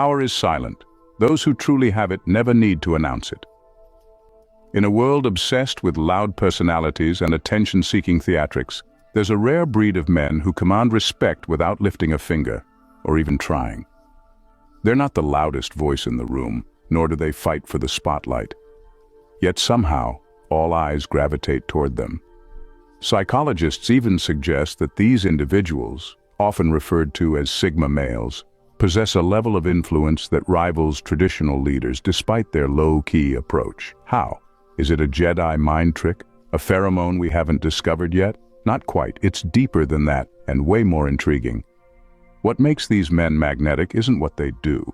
Power is silent. Those who truly have it never need to announce it. In a world obsessed with loud personalities and attention-seeking theatrics, there's a rare breed of men who command respect without lifting a finger, or even trying. They're not the loudest voice in the room, nor do they fight for the spotlight. Yet somehow, all eyes gravitate toward them. Psychologists even suggest that these individuals, often referred to as sigma males, possess a level of influence that rivals traditional leaders despite their low-key approach. How? Is it a Jedi mind trick? A pheromone we haven't discovered yet? Not quite. It's deeper than that and way more intriguing. What makes these men magnetic isn't what they do.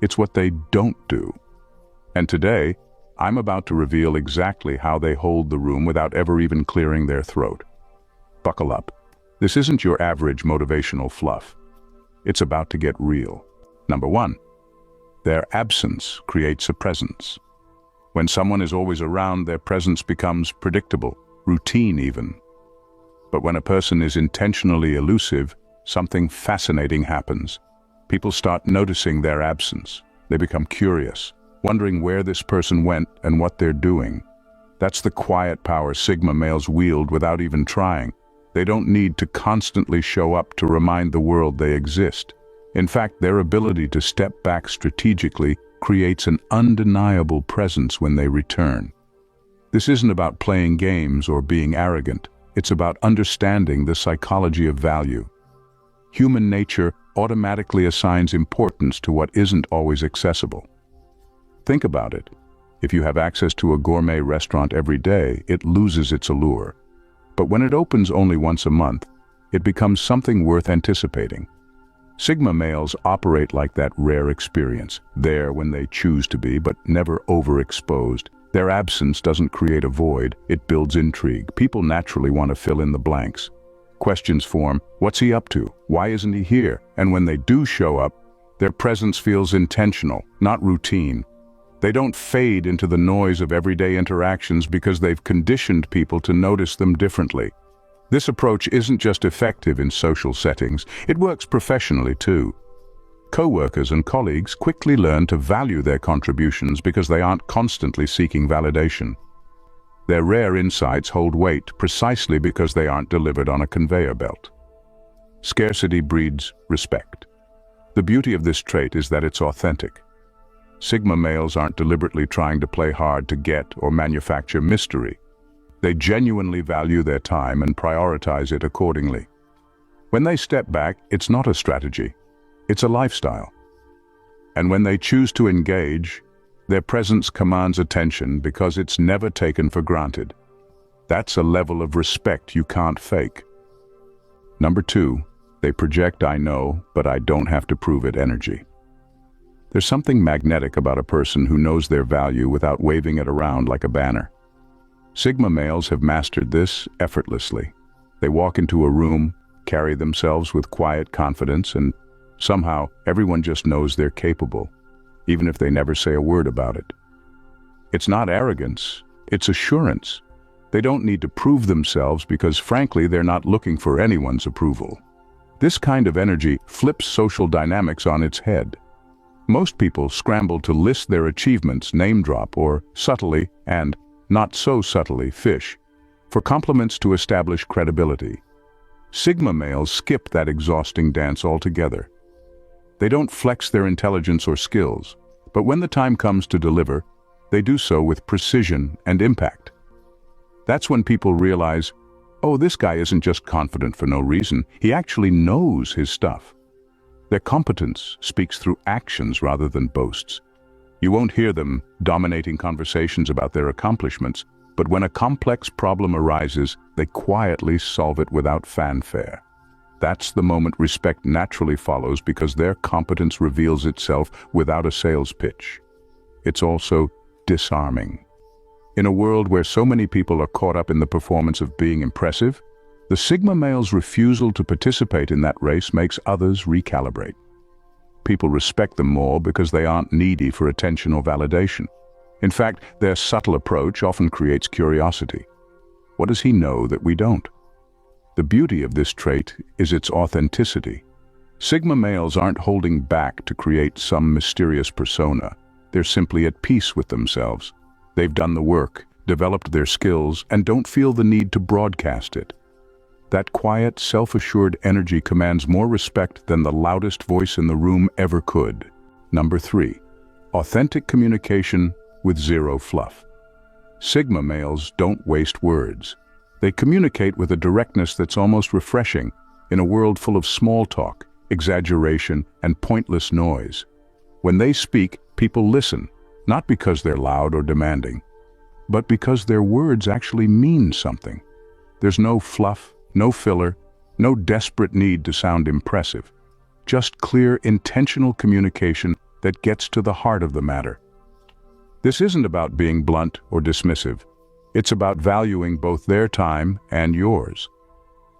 It's what they don't do. And today, I'm about to reveal exactly how they hold the room without ever even clearing their throat. Buckle up. This isn't your average motivational fluff. It's about to get real. Number 1. Their absence creates a presence. When someone is always around, their presence becomes predictable, routine even. But when a person is intentionally elusive, something fascinating happens. People start noticing their absence. They become curious, wondering where this person went and what they're doing. That's the quiet power sigma males wield without even trying. They don't need to constantly show up to remind the world they exist. In fact, their ability to step back strategically creates an undeniable presence when they return. This isn't about playing games or being arrogant. It's about understanding the psychology of value. Human nature automatically assigns importance to what isn't always accessible. Think about it. If you have access to a gourmet restaurant every day, it loses its allure. But when it opens only once a month, it becomes something worth anticipating. Sigma males operate like that rare experience, there when they choose to be, but never overexposed. Their absence doesn't create a void, it builds intrigue. People naturally want to fill in the blanks. Questions form, what's he up to? Why isn't he here? And when they do show up, their presence feels intentional, not routine. They don't fade into the noise of everyday interactions because they've conditioned people to notice them differently. This approach isn't just effective in social settings, it works professionally too. Co-workers and colleagues quickly learn to value their contributions because they aren't constantly seeking validation. Their rare insights hold weight precisely because they aren't delivered on a conveyor belt. Scarcity breeds respect. The beauty of this trait is that it's authentic. Sigma males aren't deliberately trying to play hard to get or manufacture mystery. They genuinely value their time and prioritize it accordingly. When they step back, it's not a strategy, it's a lifestyle. And when they choose to engage, their presence commands attention because it's never taken for granted. That's a level of respect you can't fake. Number 2, they project "I know, but I don't have to prove it" energy. There's something magnetic about a person who knows their value without waving it around like a banner. Sigma males have mastered this effortlessly. They walk into a room, carry themselves with quiet confidence, and somehow everyone just knows they're capable, even if they never say a word about it. It's not arrogance, it's assurance. They don't need to prove themselves because, frankly, they're not looking for anyone's approval. This kind of energy flips social dynamics on its head. Most people scramble to list their achievements, name drop, or subtly, and not so subtly, fish, for compliments to establish credibility. Sigma males skip that exhausting dance altogether. They don't flex their intelligence or skills, but when the time comes to deliver, they do so with precision and impact. That's when people realize, oh, this guy isn't just confident for no reason, he actually knows his stuff. Their competence speaks through actions rather than boasts. You won't hear them dominating conversations about their accomplishments, but when a complex problem arises, they quietly solve it without fanfare. That's the moment respect naturally follows because their competence reveals itself without a sales pitch. It's also disarming. In a world where so many people are caught up in the performance of being impressive, the Sigma male's refusal to participate in that race makes others recalibrate. People respect them more because they aren't needy for attention or validation. In fact, their subtle approach often creates curiosity. What does he know that we don't? The beauty of this trait is its authenticity. Sigma males aren't holding back to create some mysterious persona. They're simply at peace with themselves. They've done the work, developed their skills, and don't feel the need to broadcast it. That quiet, self-assured energy commands more respect than the loudest voice in the room ever could. Number 3. Authentic communication with zero fluff. Sigma males don't waste words. They communicate with a directness that's almost refreshing in a world full of small talk, exaggeration, and pointless noise. When they speak, people listen, not because they're loud or demanding, but because their words actually mean something. There's no fluff, no filler, no desperate need to sound impressive. Just clear, intentional communication that gets to the heart of the matter. This isn't about being blunt or dismissive. It's about valuing both their time and yours.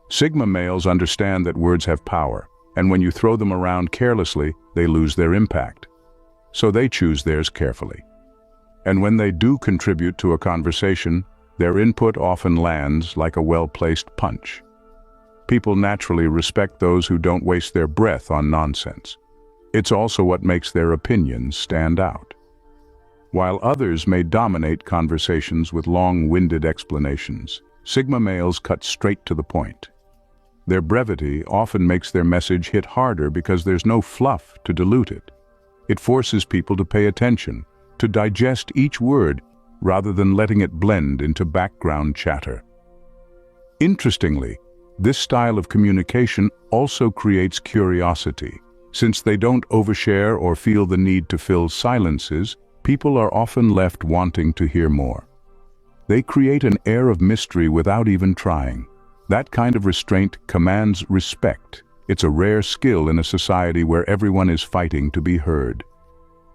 Sigma males understand that words have power, and when you throw them around carelessly, they lose their impact. So they choose theirs carefully. And when they do contribute to a conversation, their input often lands like a well-placed punch. People naturally respect those who don't waste their breath on nonsense. It's also what makes their opinions stand out. While others may dominate conversations with long-winded explanations, Sigma males cut straight to the point. Their brevity often makes their message hit harder because there's no fluff to dilute it. It forces people to pay attention, to digest each word, rather than letting it blend into background chatter. Interestingly, this style of communication also creates curiosity. Since they don't overshare or feel the need to fill silences, people are often left wanting to hear more. They create an air of mystery without even trying. That kind of restraint commands respect. It's a rare skill in a society where everyone is fighting to be heard.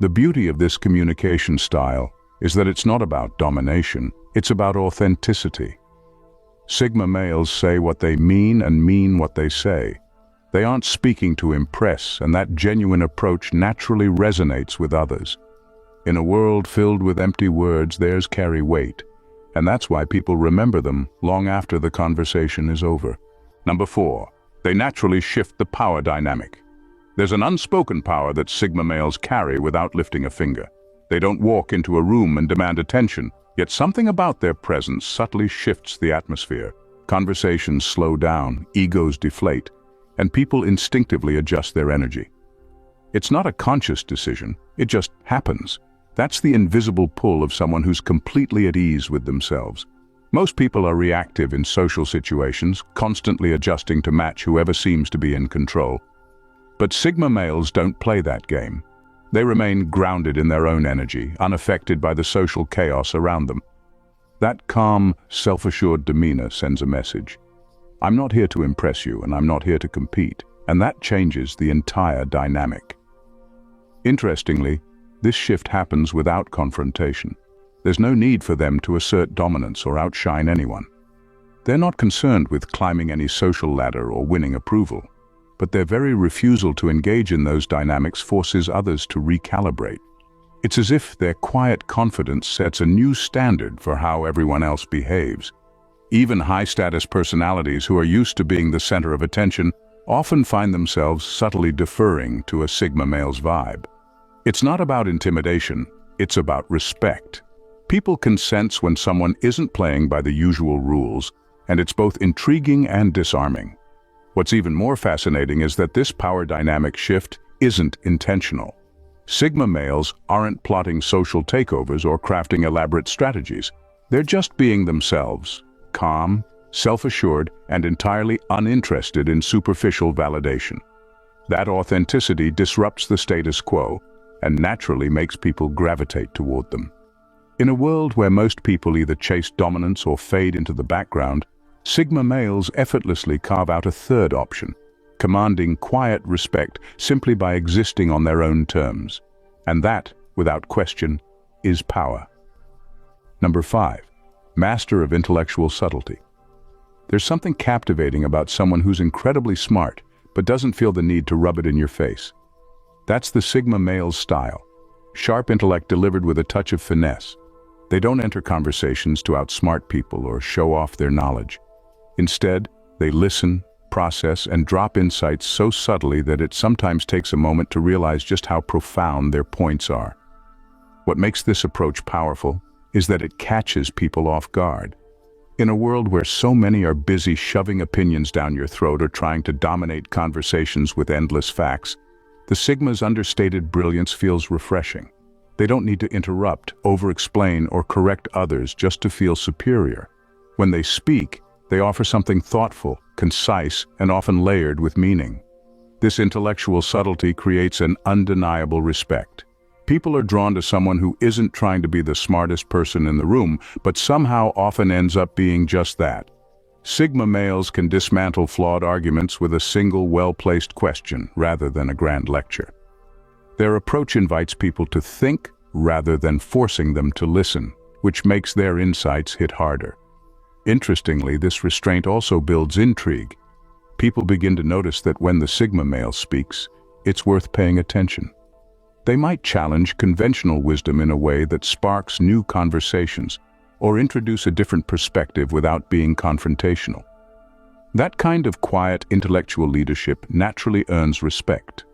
The beauty of this communication style is that it's not about domination, it's about authenticity. Sigma males say what they mean and mean what they say. They aren't speaking to impress, and that genuine approach naturally resonates with others. In a world filled with empty words, theirs carry weight, and that's why people remember them long after the conversation is over. Number 4. They naturally shift the power dynamic. There's an unspoken power that Sigma males carry without lifting a finger. They don't walk into a room and demand attention, yet something about their presence subtly shifts the atmosphere. Conversations slow down, egos deflate, and people instinctively adjust their energy. It's not a conscious decision, it just happens. That's the invisible pull of someone who's completely at ease with themselves. Most people are reactive in social situations, constantly adjusting to match whoever seems to be in control. But Sigma males don't play that game. They remain grounded in their own energy, unaffected by the social chaos around them. That calm, self-assured demeanor sends a message. I'm not here to impress you, and I'm not here to compete, and that changes the entire dynamic. Interestingly, this shift happens without confrontation. There's no need for them to assert dominance or outshine anyone. They're not concerned with climbing any social ladder or winning approval, but their very refusal to engage in those dynamics forces others to recalibrate. It's as if their quiet confidence sets a new standard for how everyone else behaves. Even high-status personalities who are used to being the center of attention often find themselves subtly deferring to a Sigma male's vibe. It's not about intimidation, it's about respect. People can sense when someone isn't playing by the usual rules, and it's both intriguing and disarming. What's even more fascinating is that this power dynamic shift isn't intentional. Sigma males aren't plotting social takeovers or crafting elaborate strategies. They're just being themselves, calm, self-assured, and entirely uninterested in superficial validation. That authenticity disrupts the status quo and naturally makes people gravitate toward them. In a world where most people either chase dominance or fade into the background, Sigma males effortlessly carve out a third option, commanding quiet respect simply by existing on their own terms. And that, without question, is power. Number 5. Master of intellectual subtlety. There's something captivating about someone who's incredibly smart, but doesn't feel the need to rub it in your face. That's the Sigma male's style. Sharp intellect delivered with a touch of finesse. They don't enter conversations to outsmart people or show off their knowledge. Instead, they listen, process and drop insights so subtly that it sometimes takes a moment to realize just how profound their points are. What makes this approach powerful is that it catches people off guard. In a world where so many are busy shoving opinions down your throat or trying to dominate conversations with endless facts, the Sigma's understated brilliance feels refreshing. They don't need to interrupt, over-explain, or correct others just to feel superior. When they speak, they offer something thoughtful, concise, and often layered with meaning. This intellectual subtlety creates an undeniable respect. People are drawn to someone who isn't trying to be the smartest person in the room, but somehow often ends up being just that. Sigma males can dismantle flawed arguments with a single well-placed question rather than a grand lecture. Their approach invites people to think rather than forcing them to listen, which makes their insights hit harder. Interestingly, this restraint also builds intrigue. People begin to notice that when the Sigma male speaks, it's worth paying attention. They might challenge conventional wisdom in a way that sparks new conversations, or introduce a different perspective without being confrontational. That kind of quiet intellectual leadership naturally earns respect.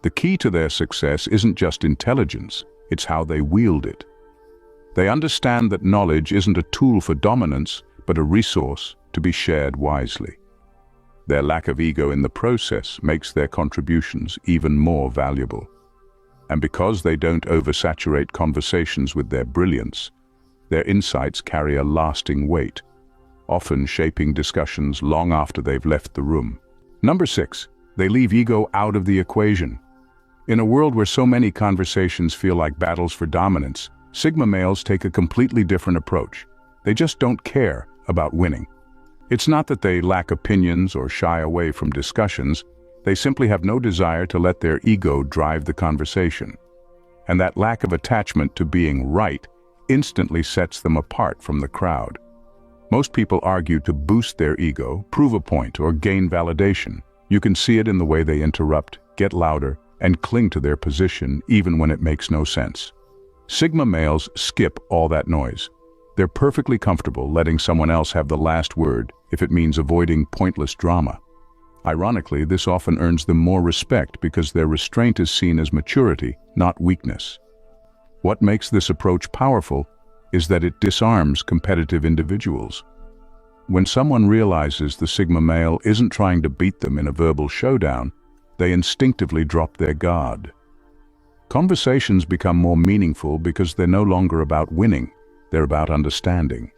The key to their success isn't just intelligence, it's how they wield it. They understand that knowledge isn't a tool for dominance, but a resource to be shared wisely. Their lack of ego in the process makes their contributions even more valuable. And because they don't oversaturate conversations with their brilliance, their insights carry a lasting weight, often shaping discussions long after they've left the room. Number 6, they leave ego out of the equation. In a world where so many conversations feel like battles for dominance, Sigma males take a completely different approach. They just don't care about winning. It's not that they lack opinions or shy away from discussions, they simply have no desire to let their ego drive the conversation. And that lack of attachment to being right instantly sets them apart from the crowd. Most people argue to boost their ego, prove a point, or gain validation. You can see it in the way they interrupt, get louder, and cling to their position even when it makes no sense. Sigma males skip all that noise. They're perfectly comfortable letting someone else have the last word if it means avoiding pointless drama. Ironically, this often earns them more respect because their restraint is seen as maturity, not weakness. What makes this approach powerful is that it disarms competitive individuals. When someone realizes the Sigma male isn't trying to beat them in a verbal showdown, they instinctively drop their guard. Conversations become more meaningful because they're no longer about winning, they're about understanding.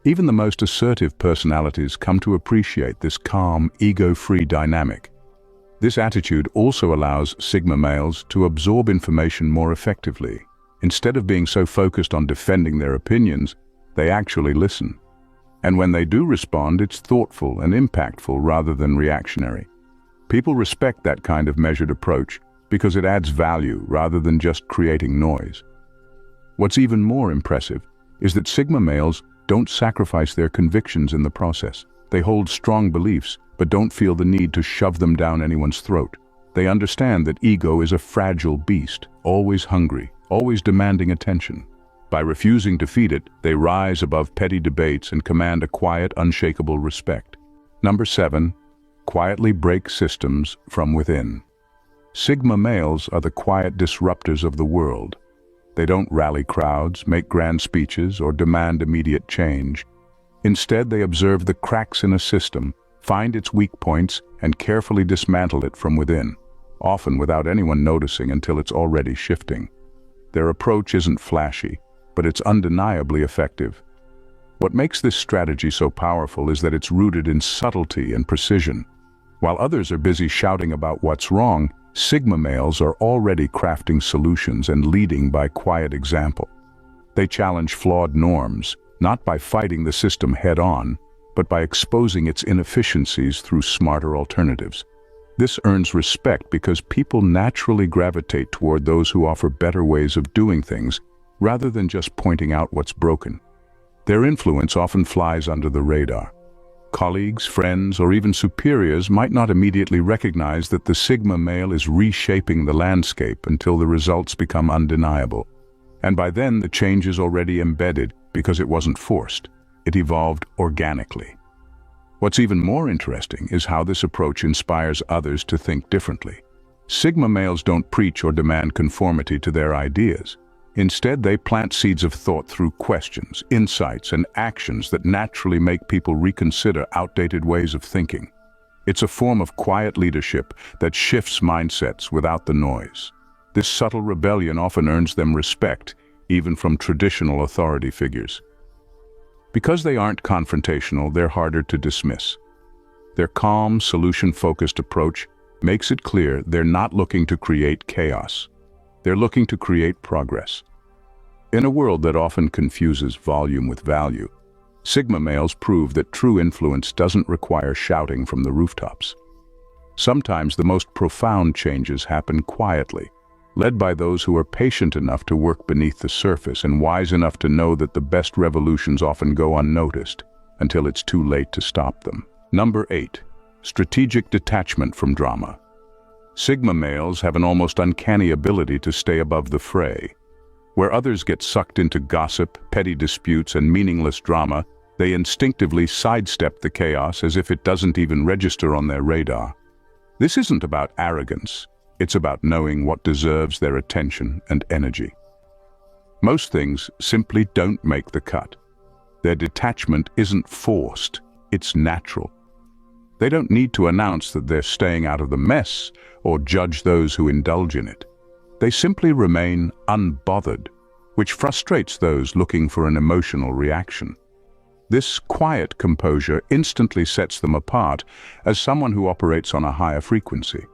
Even the most assertive personalities come to appreciate this calm, ego-free dynamic. This attitude also allows Sigma males to absorb information more effectively. Instead of being so focused on defending their opinions, they actually listen. And when they do respond, it's thoughtful and impactful rather than reactionary. People respect that kind of measured approach because it adds value rather than just creating noise. What's even more impressive is that Sigma males don't sacrifice their convictions in the process. They hold strong beliefs, but don't feel the need to shove them down anyone's throat. They understand that ego is a fragile beast, always hungry, always demanding attention. By refusing to feed it, they rise above petty debates and command a quiet, unshakable respect. Number 7, quietly break systems from within. Sigma males are the quiet disruptors of the world. They don't rally crowds, make grand speeches, or demand immediate change. Instead, they observe the cracks in a system, find its weak points, and carefully dismantle it from within, often without anyone noticing until it's already shifting. Their approach isn't flashy, but it's undeniably effective. What makes this strategy so powerful is that it's rooted in subtlety and precision. While others are busy shouting about what's wrong, Sigma males are already crafting solutions and leading by quiet example. They challenge flawed norms, not by fighting the system head-on, but by exposing its inefficiencies through smarter alternatives. This earns respect because people naturally gravitate toward those who offer better ways of doing things, rather than just pointing out what's broken. Their influence often flies under the radar. Colleagues, friends, or even superiors might not immediately recognize that the Sigma male is reshaping the landscape until the results become undeniable. And by then, the change is already embedded because it wasn't forced. It evolved organically. What's even more interesting is how this approach inspires others to think differently. Sigma males don't preach or demand conformity to their ideas. Instead, they plant seeds of thought through questions, insights, and actions that naturally make people reconsider outdated ways of thinking. It's a form of quiet leadership that shifts mindsets without the noise. This subtle rebellion often earns them respect, even from traditional authority figures. Because they aren't confrontational, they're harder to dismiss. Their calm, solution-focused approach makes it clear they're not looking to create chaos. They're looking to create progress. In a world that often confuses volume with value, Sigma males prove that true influence doesn't require shouting from the rooftops. Sometimes the most profound changes happen quietly, led by those who are patient enough to work beneath the surface and wise enough to know that the best revolutions often go unnoticed until it's too late to stop them. Number 8. Strategic detachment from drama. Sigma males have an almost uncanny ability to stay above the fray. Where others get sucked into gossip, petty disputes, and meaningless drama, they instinctively sidestep the chaos as if it doesn't even register on their radar. This isn't about arrogance. It's about knowing what deserves their attention and energy. Most things simply don't make the cut. Their detachment isn't forced, it's natural. They don't need to announce that they're staying out of the mess or judge those who indulge in it. They simply remain unbothered, which frustrates those looking for an emotional reaction. This quiet composure instantly sets them apart as someone who operates on a higher frequency.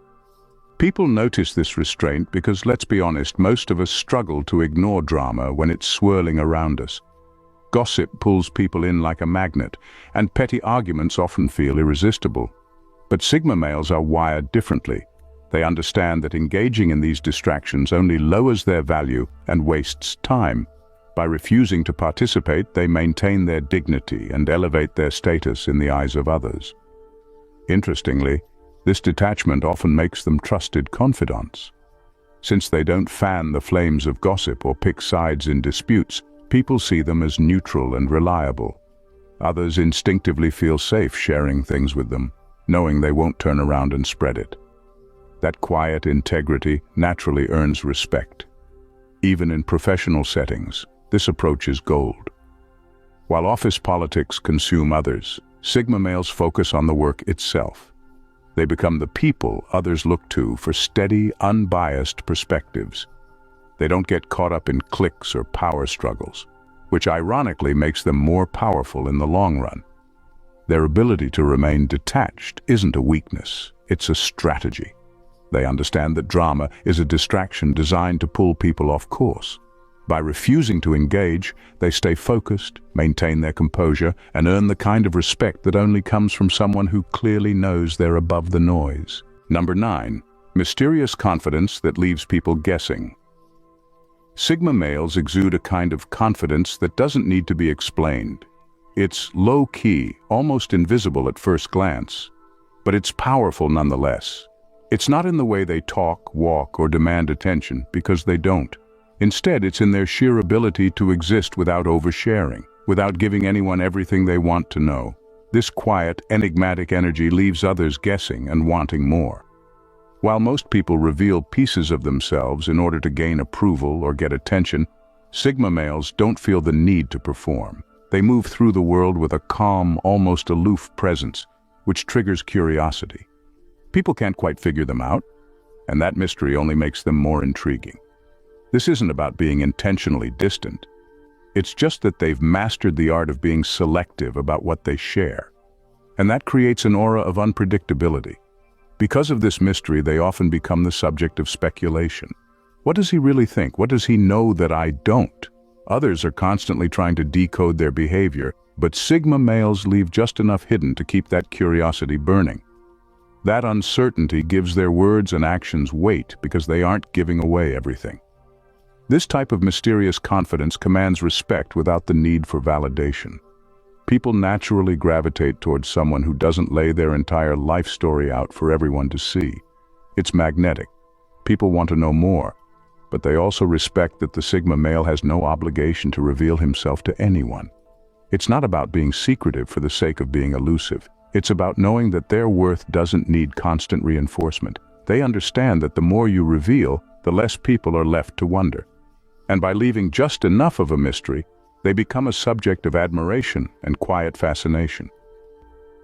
People notice this restraint because, let's be honest, most of us struggle to ignore drama when it's swirling around us. Gossip pulls people in like a magnet, and petty arguments often feel irresistible. But Sigma males are wired differently. They understand that engaging in these distractions only lowers their value and wastes time. By refusing to participate, they maintain their dignity and elevate their status in the eyes of others. Interestingly, this detachment often makes them trusted confidants. Since they don't fan the flames of gossip or pick sides in disputes, people see them as neutral and reliable. Others instinctively feel safe sharing things with them, knowing they won't turn around and spread it. That quiet integrity naturally earns respect. Even in professional settings, this approach is gold. While office politics consume others, Sigma males focus on the work itself. They become the people others look to for steady, unbiased perspectives. They don't get caught up in cliques or power struggles, which ironically makes them more powerful in the long run. Their ability to remain detached isn't a weakness, it's a strategy. They understand that drama is a distraction designed to pull people off course. By refusing to engage, they stay focused, maintain their composure, and earn the kind of respect that only comes from someone who clearly knows they're above the noise. Number 9. Mysterious confidence that leaves people guessing. Sigma males exude a kind of confidence that doesn't need to be explained. It's low-key, almost invisible at first glance, but it's powerful nonetheless. It's not in the way they talk, walk, or demand attention, because they don't. Instead, it's in their sheer ability to exist without oversharing, without giving anyone everything they want to know. This quiet, enigmatic energy leaves others guessing and wanting more. While most people reveal pieces of themselves in order to gain approval or get attention, Sigma males don't feel the need to perform. They move through the world with a calm, almost aloof presence, which triggers curiosity. People can't quite figure them out, and that mystery only makes them more intriguing. This isn't about being intentionally distant. It's just that they've mastered the art of being selective about what they share. And that creates an aura of unpredictability. Because of this mystery, they often become the subject of speculation. What does he really think? What does he know that I don't? Others are constantly trying to decode their behavior, but Sigma males leave just enough hidden to keep that curiosity burning. That uncertainty gives their words and actions weight because they aren't giving away everything. This type of mysterious confidence commands respect without the need for validation. People naturally gravitate towards someone who doesn't lay their entire life story out for everyone to see. It's magnetic. People want to know more, but they also respect that the Sigma male has no obligation to reveal himself to anyone. It's not about being secretive for the sake of being elusive. It's about knowing that their worth doesn't need constant reinforcement. They understand that the more you reveal, the less people are left to wonder. And by leaving just enough of a mystery, they become a subject of admiration and quiet fascination.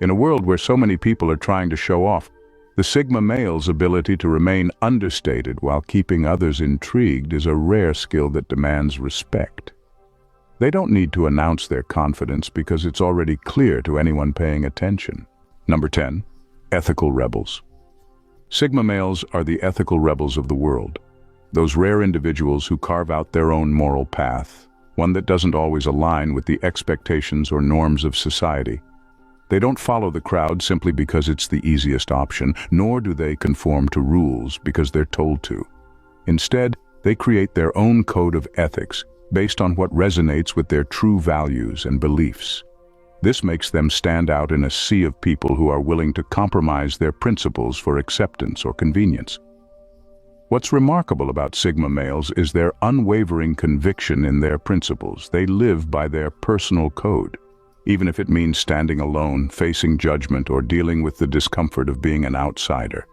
In a world where so many people are trying to show off, the Sigma male's ability to remain understated while keeping others intrigued is a rare skill that demands respect. They don't need to announce their confidence because it's already clear to anyone paying attention. Number 10. Ethical rebels. Sigma males are the ethical rebels of the world. Those rare individuals who carve out their own moral path, one that doesn't always align with the expectations or norms of society. They don't follow the crowd simply because it's the easiest option, nor do they conform to rules because they're told to. Instead, they create their own code of ethics based on what resonates with their true values and beliefs. This makes them stand out in a sea of people who are willing to compromise their principles for acceptance or convenience. What's remarkable about Sigma males is their unwavering conviction in their principles. They live by their personal code, even if it means standing alone, facing judgment, or dealing with the discomfort of being an outsider.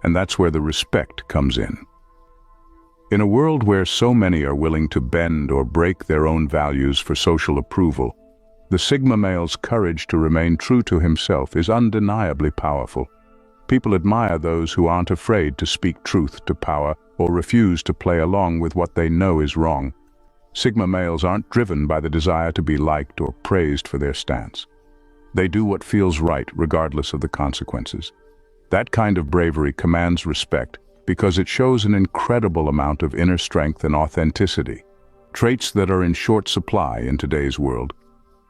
And that's where the respect comes in. In a world where so many are willing to bend or break their own values for social approval, the Sigma male's courage to remain true to himself is undeniably powerful. People admire those who aren't afraid to speak truth to power or refuse to play along with what they know is wrong. Sigma males aren't driven by the desire to be liked or praised for their stance. They do what feels right regardless of the consequences. That kind of bravery commands respect because it shows an incredible amount of inner strength and authenticity, traits that are in short supply in today's world.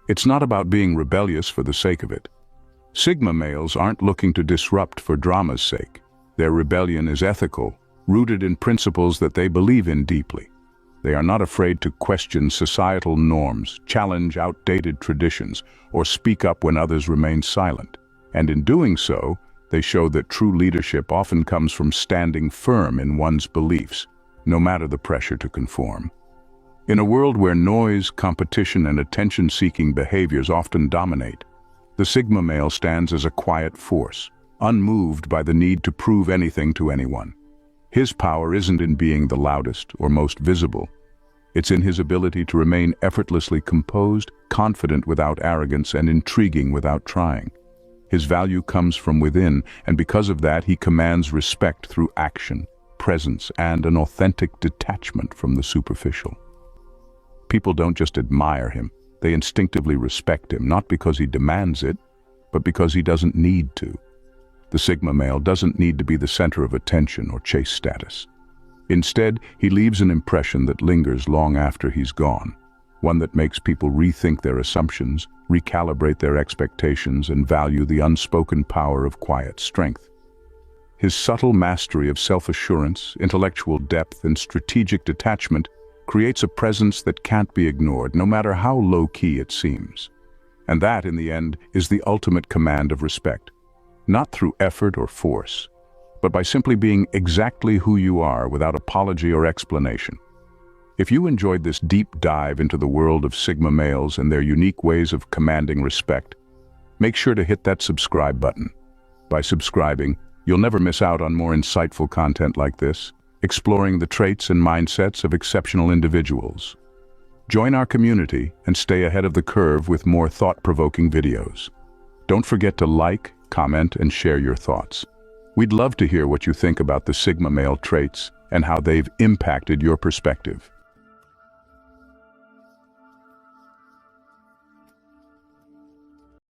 It's not about being rebellious for the sake of it. Sigma males aren't looking to disrupt for drama's sake. Their rebellion is ethical, rooted in principles that they believe in deeply. They are not afraid to question societal norms, challenge outdated traditions, or speak up when others remain silent. And in doing so, they show that true leadership often comes from standing firm in one's beliefs, no matter the pressure to conform. In a world where noise, competition, and attention-seeking behaviors often dominate, the Sigma male stands as a quiet force, unmoved by the need to prove anything to anyone. His power isn't in being the loudest or most visible. It's in his ability to remain effortlessly composed, confident without arrogance, and intriguing without trying. His value comes from within, and because of that, he commands respect through action, presence, and an authentic detachment from the superficial. People don't just admire him, they instinctively respect him, not because he demands it, but because he doesn't need to. The Sigma male doesn't need to be the center of attention or chase status. Instead, he leaves an impression that lingers long after he's gone, one that makes people rethink their assumptions, recalibrate their expectations, and value the unspoken power of quiet strength. His subtle mastery of self-assurance, intellectual depth, and strategic detachment creates a presence that can't be ignored, no matter how low-key it seems. And that, in the end, is the ultimate command of respect. Not through effort or force, but by simply being exactly who you are without apology or explanation. If you enjoyed this deep dive into the world of Sigma males and their unique ways of commanding respect, make sure to hit that subscribe button. By subscribing, you'll never miss out on more insightful content like this, exploring the traits and mindsets of exceptional individuals. Join our community and stay ahead of the curve with more thought-provoking videos. Don't forget to like, comment, and share your thoughts. We'd love to hear what you think about the Sigma male traits and how they've impacted your perspective.